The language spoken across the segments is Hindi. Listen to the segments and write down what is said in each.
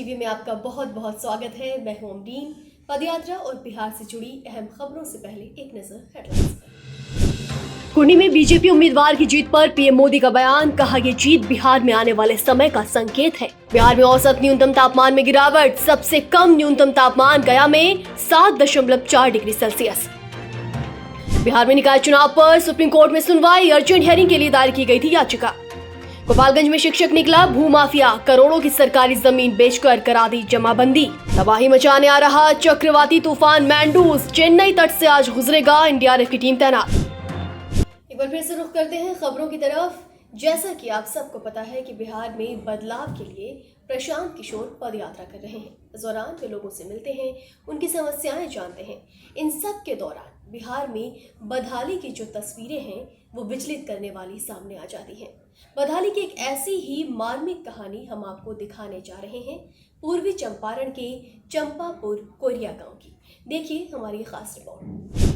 टीवी में आपका बहुत बहुत स्वागत है। मैं हूं अमरीन। पदयात्रा और बिहार से जुड़ी अहम खबरों से पहले एक नजर हेडलाइंस पर। कुर्नी में बीजेपी उम्मीदवार की जीत पर पीएम मोदी का बयान, कहा ये जीत बिहार में आने वाले समय का संकेत है। बिहार में औसत न्यूनतम तापमान में गिरावट, सबसे कम न्यूनतम तापमान गया में 7.4 डिग्री सेल्सियस। बिहार में निकाय चुनाव पर सुप्रीम कोर्ट में सुनवाई, अर्जेंट हियरिंग के लिए दायर की गई थी याचिका। गोपालगंज में शिक्षक निकला भूमाफिया, करोड़ों की सरकारी जमीन बेचकर करा दी जमाबंदी। तबाही मचाने आ रहा चक्रवाती तूफान मैंडूस, चेन्नई तट से आज गुजरेगा, एनडीआरएफ की टीम तैनात। एक बार फिर से रुख करते हैं खबरों की तरफ। जैसा कि आप सबको पता है कि बिहार में बदलाव के लिए प्रशांत किशोर पदयात्रा कर रहे हैं। इस दौरान वे लोगों से मिलते हैं, उनकी समस्याएं जानते हैं। इन सब के दौरान बिहार में बदहाली की जो तस्वीरें हैं वो विचलित करने वाली सामने आ जाती हैं। बदहाली की एक ऐसी ही मार्मिक कहानी हम आपको दिखाने जा रहे हैं, पूर्वी चंपारण के चंपापुर कोरिया गांव की। देखिए हमारी खास रिपोर्ट।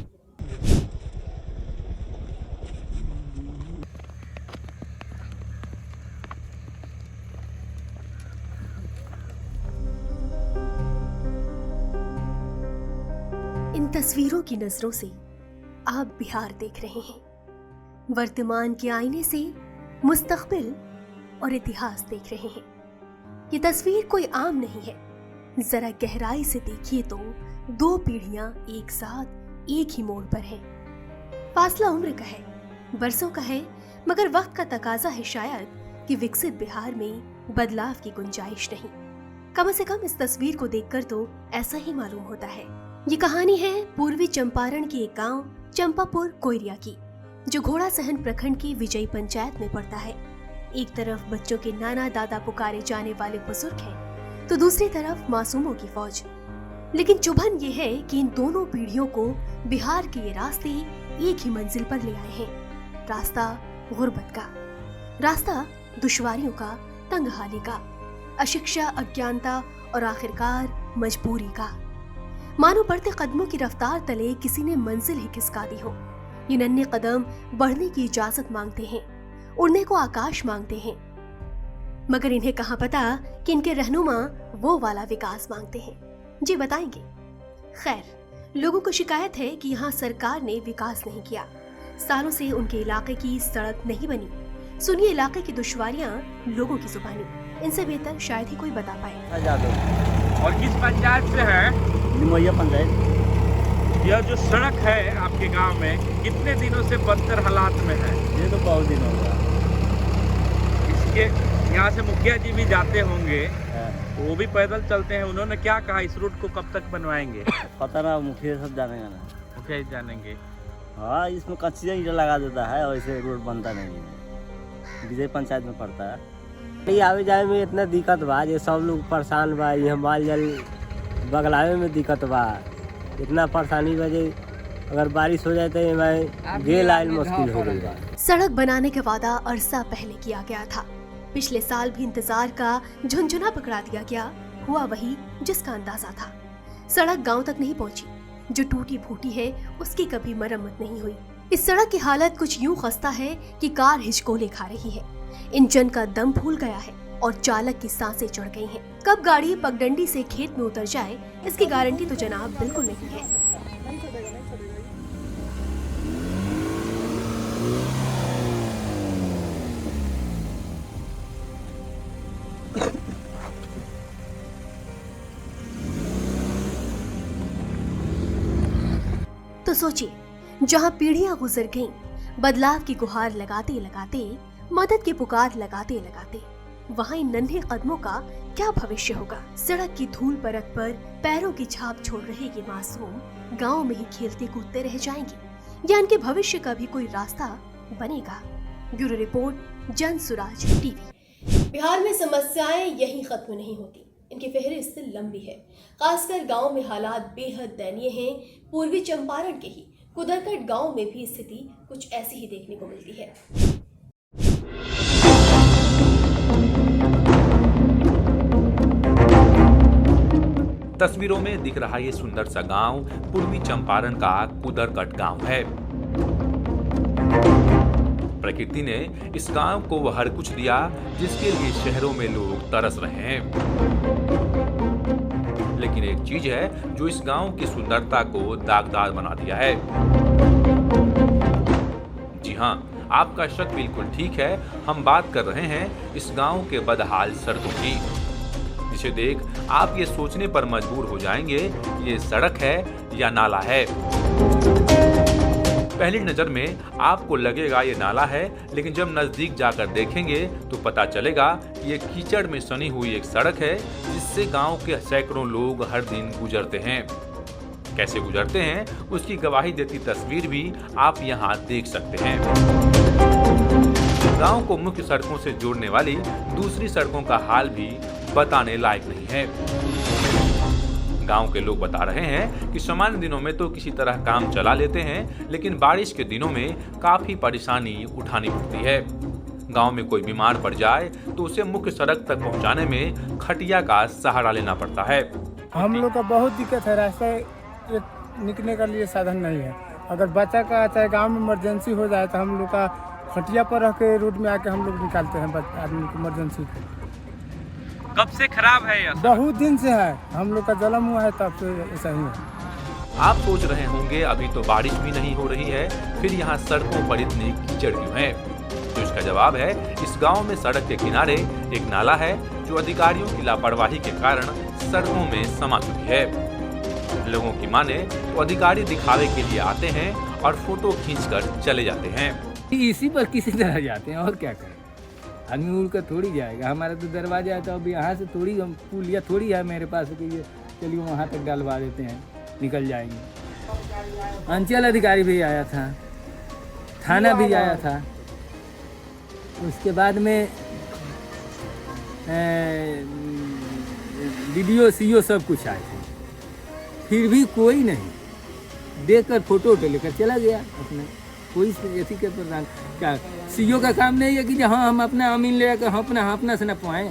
इन तस्वीरों की नजरों से आप बिहार देख रहे हैं। वर्तमान के आईने से मुस्तकबिल और इतिहास देख रहे हैं। ये तस्वीर कोई आम नहीं है। जरा गहराई से देखिए तो दो पीढ़ियां एक साथ एक ही मोड़ पर हैं। फासला उम्र का है, बरसों का है, मगर वक्त का तकाजा है शायद कि विकसित बिहार में बदलाव की गुंजाइश नहीं। कम से कम इस तस्वीर को देखकर तो ऐसा ही मालूम होता है। ये कहानी है पूर्वी चंपारण के एक गांव चंपापुर कोरिया की, जो घोड़ा सहन प्रखंड की विजयी पंचायत में पड़ता है। एक तरफ बच्चों के नाना दादा पुकारे जाने वाले बुजुर्ग हैं, तो दूसरी तरफ मासूमों की फौज। लेकिन चुभन ये है कि इन दोनों पीढ़ियों को बिहार के ये रास्ते एक ही मंजिल पर ले आए हैं। रास्ता गुर्बत का, रास्ता दुश्वारियों का, तंगहाली का, अशिक्षा, अज्ञानता और आखिरकार मजबूरी का। मानो बढ़ते कदमों की रफ्तार तले किसी ने मंजिल ही खिसका दी हो। ये नन्हे कदम बढ़ने की इजाजत मांगते हैं, उड़ने को आकाश मांगते हैं, मगर इन्हें कहाँ पता कि इनके रहनुमा वो वाला विकास मांगते हैं। जी बताएंगे। खैर, लोगों को शिकायत है कि यहाँ सरकार ने विकास नहीं किया, सालों से उनके इलाके की सड़क नहीं बनी। सुनिए इलाके की दुश्वारियाँ लोगों की जुबानी, इनसे बेहतर शायद ही कोई बता पाए। और किस पंचायत से है? निमैया पंचायत। यह जो सड़क है आपके गांव में कितने दिनों से बदतर हालात में है? ये तो बहुत दिन हो गया। इसके यहाँ से मुखिया जी भी जाते होंगे, वो भी पैदल चलते हैं। उन्होंने क्या कहा, इस रूट को कब तक बनवाएंगे? पता ना, मुखिया सब जानेगा ना। मुखिया जी जानेंगे। हाँ, इसमें कच्ची ईंट लगा देता है और ऐसे रोड बनता नहीं है। विजय पंचायत में पड़ता है। ये आवे जाए में इतना दिक्कत बा, ये सब लोग परेशान बा। यहाँ माल जल बगलावे में दिक्कत बा, इतना परेशानी बजे अगर बारिश हो जाए तो मैं गेल आयल मुश्किल हो गई बा। सड़क बनाने का वादा अरसा पहले किया गया था। पिछले साल भी इंतजार का झुनझुना पकड़ा दिया गया। हुआ वही जिसका अंदाजा था। सड़क गांव तक नहीं पहुंची। जो टूटी फूटी है उसकी कभी मरम्मत नहीं हुई। इस सड़क की हालत कुछ यूं खस्ता है कि कार हिचकोले खा रही है। इंजन का दम फूल गया है और चालक की सांसें चढ़ गई हैं। कब गाड़ी पगडंडी से खेत में उतर जाए इसकी गारंटी तो जनाब बिल्कुल नहीं है। तो सोचिए, जहां पीढ़ियां गुजर गईं, बदलाव की गुहार लगाते लगाते, मदद की पुकार लगाते लगाते, वहाँ इन नन्हे कदमों का क्या भविष्य होगा? सड़क की धूल परत पर पैरों की छाप छोड़ रहे ये मासूम गांव में ही खेलते कूदते रह जाएंगे या इनके भविष्य का भी कोई रास्ता बनेगा? Bureau report, Jan Suraaj TV. Bihar में समस्याएं यहीं खत्म नहीं होती, इनकी फहरिस्त लंबी है। खासकर गांव में हालात बेहद दयनीय हैं। पूर्वी चंपारण के ही कुदरकट गांव में भी स्थिति कुछ ऐसी ही देखने को मिलती है। तस्वीरों में दिख रहा ये सुंदर सा गांव पूर्वी चंपारण का कुदरकट गांव है। प्रकृति ने इस गांव को वह हर कुछ दिया जिसके लिए शहरों में लोग तरस रहे हैं। लेकिन एक चीज है जो इस गांव की सुंदरता को दागदार बना दिया है। जी हाँ, आपका शक बिल्कुल ठीक है, हम बात कर रहे हैं इस गांव के बदहाल सड़कों की, जिसे देख आप ये सोचने पर मजबूर हो जाएंगे ये सड़क है या नाला है। पहली नजर में आपको लगेगा ये नाला है, लेकिन जब नजदीक जाकर देखेंगे तो पता चलेगा कि ये कीचड़ में सनी हुई एक सड़क है जिससे गांव के सैकड़ों लोग हर दिन गुजरते हैं। कैसे गुजरते हैं उसकी गवाही देती तस्वीर भी आप यहाँ देख सकते हैं। गांव को मुख्य सड़कों से जोड़ने वाली दूसरी सड़कों का हाल भी बताने लायक नहीं है। गांव के लोग बता रहे हैं कि सामान्य दिनों में तो किसी तरह काम चला लेते हैं, लेकिन बारिश के दिनों में काफी परेशानी उठानी पड़ती है। गांव में कोई बीमार पड़ जाए तो उसे मुख्य सड़क तक पहुंचाने में खटिया का सहारा लेना पड़ता है। हम लोग का बहुत दिक्कत है, रास्ता निकलने के लिए साधन नहीं है। अगर बच्चा का चाहे गांव में इमरजेंसी हो जाए तो हम लोग का खटिया पर रख के रोड में आके हम लोग निकालते हैं आदमी को इमरजेंसी को। कब से खराब है यह? बहुत दिन से है, हम लोग का जन्म हुआ है तब से ऐसा ही है। आप सोच रहे होंगे अभी तो बारिश भी नहीं हो रही है, फिर यहाँ सड़कों पर इतनी कीचड़ क्यों है? तो इसका जवाब है, इस गांव में सड़क के किनारे एक नाला है जो अधिकारियों की लापरवाही के कारण सड़कों में समा चुकी है। लोगों की माने तो अधिकारी दिखावे के लिए आते हैं और फोटो खींचकर चले जाते हैं। इसी पर किसी तरह जाते हैं और क्या करें, आदमी उड़ कर थोड़ी जाएगा। हमारा तो दरवाजा है तो अब यहाँ से थोड़ी हम पुलिया थोड़ी है मेरे पास कि ये चलिए वहाँ तक डलवा देते हैं, निकल जाएंगे। अंचल अधिकारी भी आया था, थाना भी आया था, उसके बाद में DDO CO सब कुछ आए थे, फिर भी कोई नहीं। देखकर फोटो वोटो लेकर चला गया अपने। कोई ऐसी के प्रधान क्या CO का काम नहीं है कि हाँ हम अपना अमीन लेकर हम अपना से न पाएँ,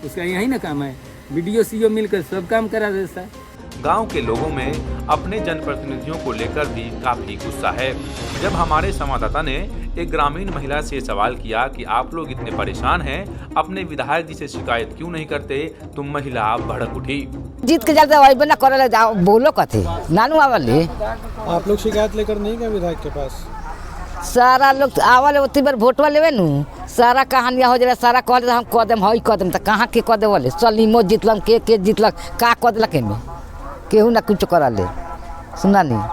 उसका यही ना काम है। DDO CO मिलकर सब काम करा देता है। गांव के लोगों में अपने जनप्रतिनिधियों को लेकर भी काफी गुस्सा है। जब हमारे संवाददाता ने एक ग्रामीण महिला से सवाल किया कि आप लोग इतने परेशान हैं, अपने विधायक जी से शिकायत क्यों नहीं करते, तो महिला भड़क उठी। जीत के जाते वही बना करे जाओ बोलो कथे नानू आवले। आप लोग शिकायत लेकर नहीं गए विधायक के पास? सारा लोग आवले उतनी बार वोटवा लेवे नु, सारा कहानियां हो जाए, सारा कह दे हम कदम हई कदम त कहाँ के कदे वाले सलीमो जीतलम के जीतलक का कदलक में केहू ना कुछ करा ले। सुना नहीं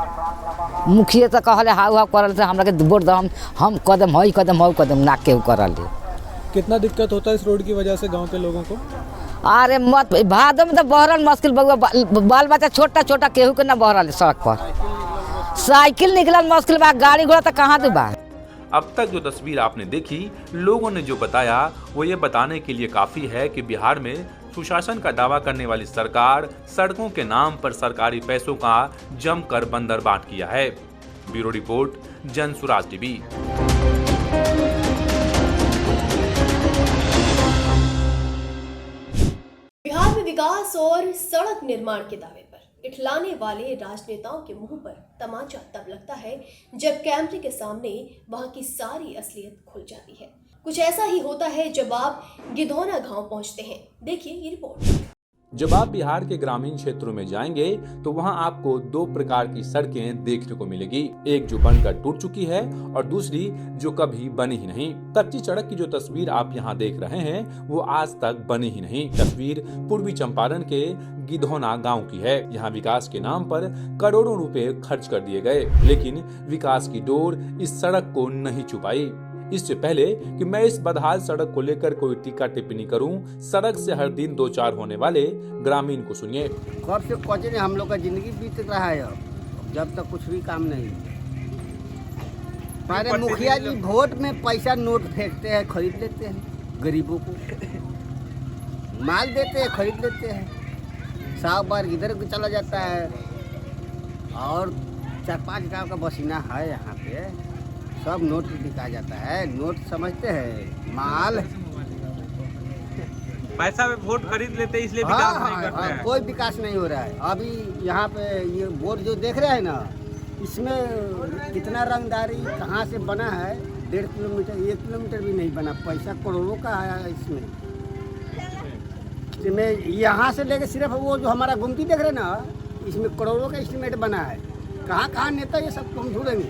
मुखिया तो कहले हाउ हाउ करल से हमरा के वोट दो, हम कदम हई कदम हऊ कदम ना केहू करा ले। कितना दिक्कत होता है इस रोड की वजह से गांव के लोगों को? अरे मत भादो में तो बहरल मुश्किल बउआ, बाल बच्चा छोटा छोटा केहू के ना बहरल सड़क पर, साइकिल निकलल मुश्किल बा, गाड़ी घोड़ा तो कहाँ दे बा। अब तक जो तस्वीर आपने देखी, लोगों ने जो बताया वो ये बताने के लिए काफी है कि बिहार में सुशासन का दावा करने वाली सरकार सड़कों के नाम पर सरकारी पैसों का जमकर बंदरबाट किया है। Bureau report, Jan Suraaj TV. Bihar में विकास और सड़क निर्माण के दावे पर इठलाने वाले राजनेताओं के मुंह पर तमाचा तब लगता है जब कैमरे के सामने वहां की सारी असलियत खुल जाती है। कुछ ऐसा ही होता है जब आप गिधौना गांव पहुंचते हैं। देखिए ये रिपोर्ट। जब आप बिहार के ग्रामीण क्षेत्रों में जाएंगे तो वहां आपको दो प्रकार की सड़कें देखने को मिलेगी, एक जो बनकर टूट चुकी है और दूसरी जो कभी बनी ही नहीं। कच्ची सड़क की जो तस्वीर आप यहां देख रहे हैं वो आज तक बनी ही नहीं। तस्वीर पूर्वी चंपारण के गिधौना गांव की है। यहाँ विकास के नाम पर करोड़ों रुपए खर्च कर दिए गए, लेकिन विकास की डोर इस सड़क को नहीं छू पाई। इससे पहले कि मैं इस बदहाल सड़क को लेकर कोई टीका टिप्पणी करूं, सड़क से हर दिन दो चार होने वाले ग्रामीण को सुनिए। कब से कचरे हम लोग का जिंदगी बीत रहा है, अब जब तक कुछ भी काम नहीं। हमारे मुखिया जी वोट में पैसा नोट फेंकते हैं, खरीद लेते हैं, गरीबों को माल देते हैं, खरीद लेते हैं। 100 बार इधर चला जाता है और 4-5 गांव का बसीना है यहाँ पे, सब नोट बिका जाता है। नोट समझते हैं माल, पैसा में वोट खरीद लेते इसलिए विकास नहीं करते हैं। कोई विकास नहीं हो रहा है। अभी यहाँ पे ये बोर्ड जो देख रहे हैं ना, इसमें कितना रंगदारी कहाँ से बना है, 1.5 किलोमीटर 1 किलोमीटर भी नहीं बना। पैसा करोड़ों का आया है इसमें। इसमें यहाँ से लेके सिर्फ वो जो हमारा गुमती देख रहे ना, इसमें करोड़ों का एस्टीमेट बना है। कहाँ कहाँ नेता ये सब हम ढूंढेंगे।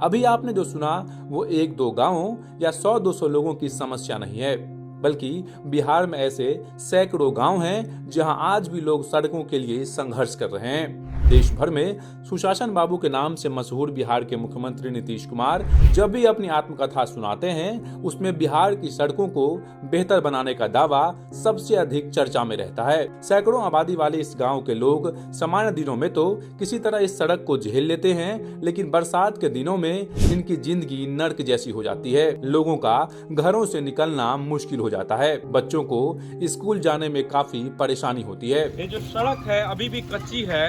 अभी आपने जो सुना वो 1-2 गांवों या 100-200 लोगों की समस्या नहीं है, बल्कि बिहार में ऐसे सैकड़ों गांव हैं जहां आज भी लोग सड़कों के लिए संघर्ष कर रहे हैं। देश भर में सुशासन बाबू के नाम से मशहूर बिहार के मुख्यमंत्री नीतीश कुमार जब भी अपनी आत्मकथा सुनाते हैं, उसमें बिहार की सड़कों को बेहतर बनाने का दावा सबसे अधिक चर्चा में रहता है। सैकड़ों आबादी वाले इस गांव के लोग सामान्य दिनों में तो किसी तरह इस सड़क को झेल लेते हैं, लेकिन बरसात के दिनों में इनकी जिंदगी नर्क जैसी हो जाती है। लोगों का घरों से निकलना मुश्किल हो जाता है, बच्चों को स्कूल जाने में काफी परेशानी होती है। ये जो सड़क है अभी भी कच्ची है,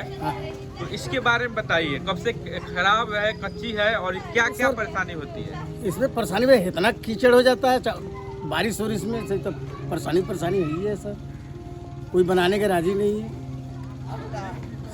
तो इसके बारे में बताइए, कब से खराब है, कच्ची है और क्या क्या परेशानी होती है? इसमें परेशानी में इतना कीचड़ हो जाता है, बारिश और इसमें से तो परेशानी हुई है सर। कोई बनाने के राजी नहीं है।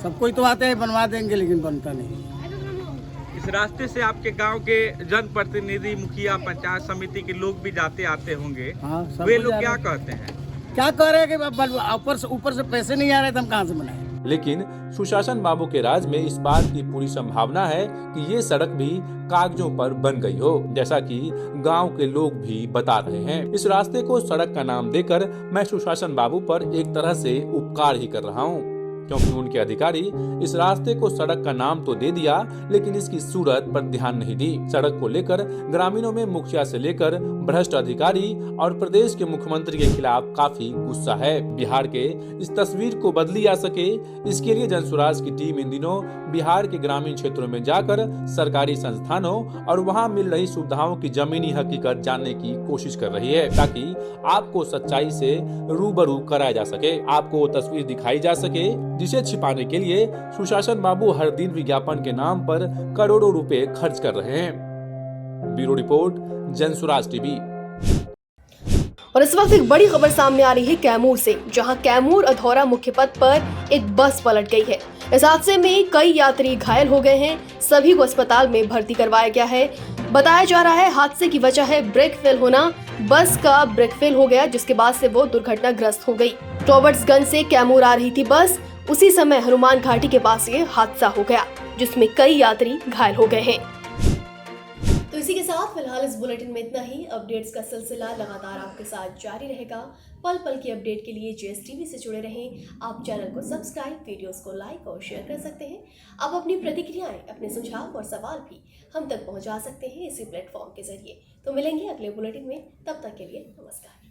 सब कोई तो आते हैं बनवा देंगे, लेकिन बनता नहीं। इस रास्ते से आपके गांव के जनप्रतिनिधि, मुखिया, पंचायत समिति के लोग भी जाते आते होंगे। हाँ, वे लोग क्या कहते हैं? क्या कह रहे हैं कि ऊपर से पैसे नहीं आ रहे तो हम कहाँ से बनाए। लेकिन सुशासन बाबू के राज में इस बात की पूरी संभावना है कि ये सड़क भी कागजों पर बन गई हो, जैसा कि गांव के लोग भी बता रहे हैं। इस रास्ते को सड़क का नाम देकर मैं सुशासन बाबू पर एक तरह से उपकार ही कर रहा हूँ, क्योंकि उनके अधिकारी इस रास्ते को सड़क का नाम तो दे दिया, लेकिन इसकी सूरत पर ध्यान नहीं दी। सड़क को लेकर ग्रामीणों में मुखिया से लेकर भ्रष्ट अधिकारी और प्रदेश के मुख्यमंत्री के खिलाफ काफी गुस्सा है। बिहार के इस तस्वीर को बदली जा सके, इसके लिए जनसुराज की टीम इन दिनों बिहार के ग्रामीण क्षेत्रों में जाकर सरकारी संस्थानों और वहां मिल रही सुविधाओं की जमीनी हकीकत जानने की कोशिश कर रही है, ताकि आपको सच्चाई से रूबरू कराया जा सके, आपको वो तस्वीर दिखाई जा सके जिसे छिपाने के लिए सुशासन बाबू हर दिन विज्ञापन के नाम पर करोड़ों रुपए खर्च कर रहे हैं। Bureau report, Jan Suraaj TV. और इस वक्त एक बड़ी खबर सामने आ रही है कैमूर से, जहां कैमूर अधौरा मुख्य पथ पर एक बस पलट गई है। इस हादसे में कई यात्री घायल हो गए हैं, सभी को अस्पताल में भर्ती करवाया गया है। बताया जा रहा है हादसे की वजह है ब्रेक फेल होना। बस का ब्रेक फेल हो गया, जिसके बाद से वो दुर्घटनाग्रस्त हो गई। रॉबर्ट्सगंज से कैमूर आ रही थी बस, उसी समय हनुमान घाटी के पास ये हादसा हो गया, जिसमें कई यात्री घायल हो गए हैं। तो इसी के साथ फिलहाल इस बुलेटिन में इतना ही। अपडेट्स का सिलसिला लगातार आपके साथ जारी रहेगा। पल पल की अपडेट के लिए JSTV से जुड़े रहें। आप चैनल को सब्सक्राइब, वीडियोस को लाइक और शेयर कर सकते हैं। आप अपनी प्रतिक्रियाएं, अपने सुझाव और सवाल भी हम तक पहुंचा सकते हैं इसी प्लेटफॉर्म के जरिए। तो मिलेंगे अगले बुलेटिन में, तब तक के लिए नमस्कार।